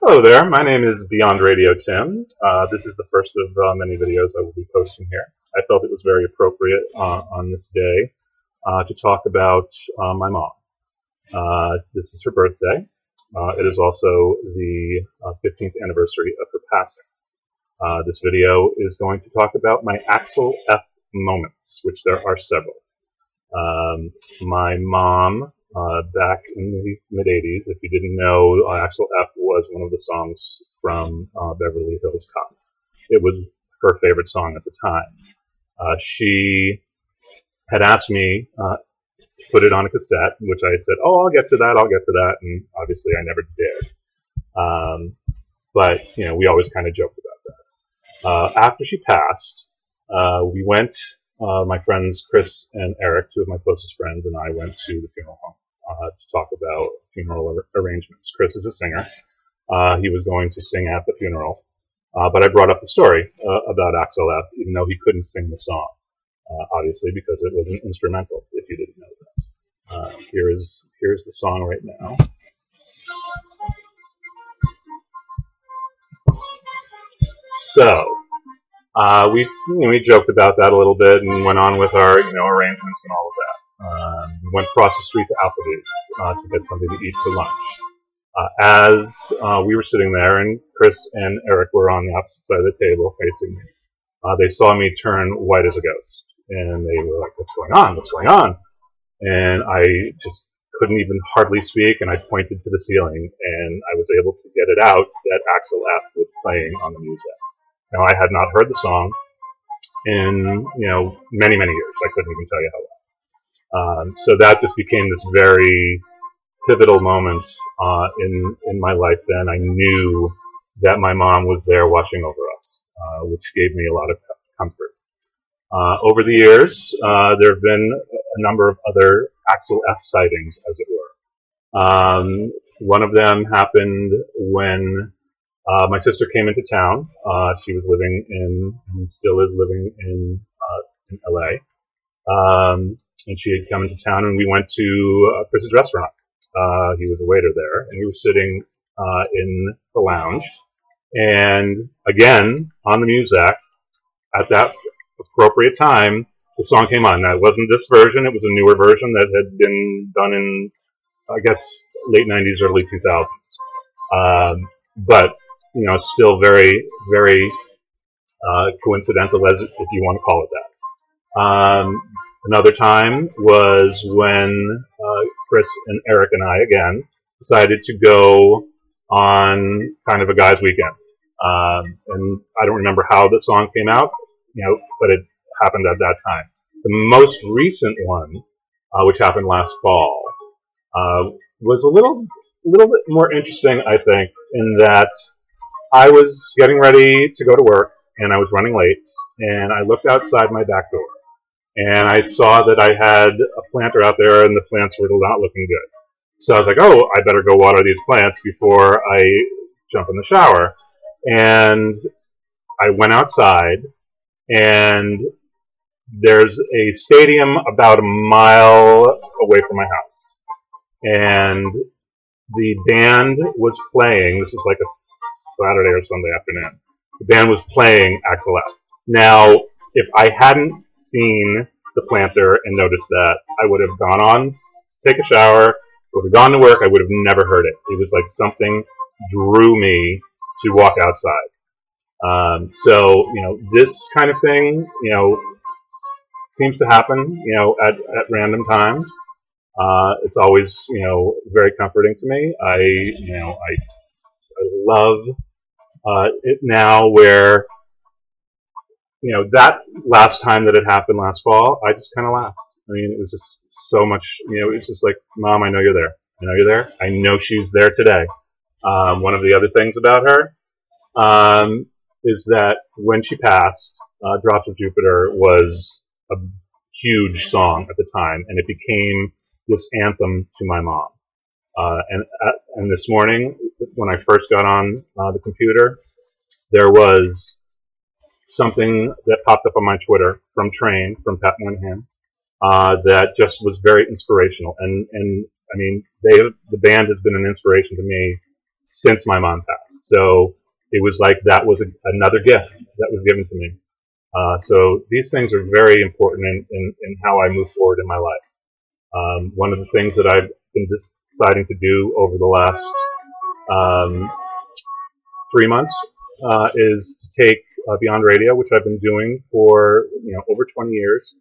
Hello there, my name is Beyond Radio Tim. This is the first of many videos I will be posting here. I felt it was very appropriate on this day to talk about my mom. This is her birthday. It is also the 15th anniversary of her passing. This video is going to talk about my Axel F Moments, which there are several. My mom, back in the mid-'80s, if you didn't know, Axel F was one of the songs from Beverly Hills Cop. It was her favorite song at the time. She had asked me to put it on a cassette, which I said, oh, I'll get to that, and obviously I never did. But, you know, we always kind of joked about that. After she passed, we went, my friends Chris and Eric, two of my closest friends, and I went to the funeral home to talk about funeral arrangements. Chris is a singer. He was going to sing at the funeral, but I brought up the story about Axel F, even though he couldn't sing the song, obviously, because it was an instrumental, if you didn't know that. Here's the song right now. So, we joked about that a little bit and went on with our arrangements and all of that. We went across the street to Applebee's to get something to eat for lunch. As we were sitting there, and Chris and Eric were on the opposite side of the table facing me, they saw me turn white as a ghost, and they were like, "What's going on? What's going on?" And I just couldn't even hardly speak, and I pointed to the ceiling, and I was able to get it out that Axel F was playing on the music. Now, I had not heard the song in, many, many years. I couldn't even tell you how long. So that just became this very pivotal moment in my life then. I knew that my mom was there watching over us, which gave me a lot of comfort. Over the years, there have been a number of other Axel F sightings, as it were. One of them happened when my sister came into town. She was living and still is living in LA. And she had come into town, and we went to Chris's restaurant. He was a waiter there, and we were sitting in the lounge. And again, on the music, at that appropriate time, the song came on. Now, it wasn't this version. It was a newer version that had been done in, I guess, late 90s, early 2000s. But, still very, very coincidental, if you want to call it that. Another time was when Chris and Eric and I, again, decided to go on kind of a guys' weekend. And I don't remember how the song came out, but it happened at that time. The most recent one, which happened last fall, was a little bit more interesting, I think, in that I was getting ready to go to work, and I was running late, and I looked outside my back door. And I saw that I had a planter out there, and the plants were not looking good. So I was like, oh, I better go water these plants before I jump in the shower. And I went outside, and there's a stadium about a mile away from my house. And the band was playing. This was like a Saturday or Sunday afternoon. The band was playing Axel F. Now, if I hadn't seen the planter and noticed that, I would have gone on to take a shower, would have gone to work, I would have never heard it. It was like something drew me to walk outside. So, this kind of thing, seems to happen, at random times. It's always, very comforting to me. I love it now where, that last time that it happened last fall, I just kind of laughed. I mean, it was just so much, it's just like, Mom, I know you're there. I know you're there. I know she's there today. One of the other things about her is that when she passed, Drops of Jupiter was a huge song at the time, and it became this anthem to my mom. And this morning, when I first got on the computer, there was something that popped up on my Twitter from Train, from Pat Moynihan, that just was very inspirational. And I mean, the band has been an inspiration to me since my mom passed. past. So it was like that was another gift that was given to me. So these things are very important in how I move forward in my life. One of the things that I've been deciding to do over the last 3 months is to take Beyond Radio, which I've been doing for over 20 years,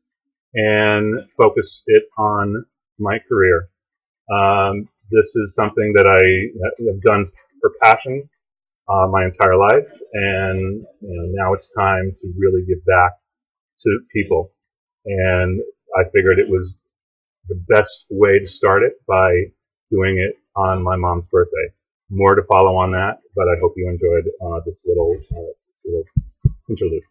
and focus it on my career. This is something that I have done for passion my entire life, and now it's time to really give back to people. And I figured it was the best way to start it by doing it on my mom's birthday. More to follow on that, but I hope you enjoyed this little interlude.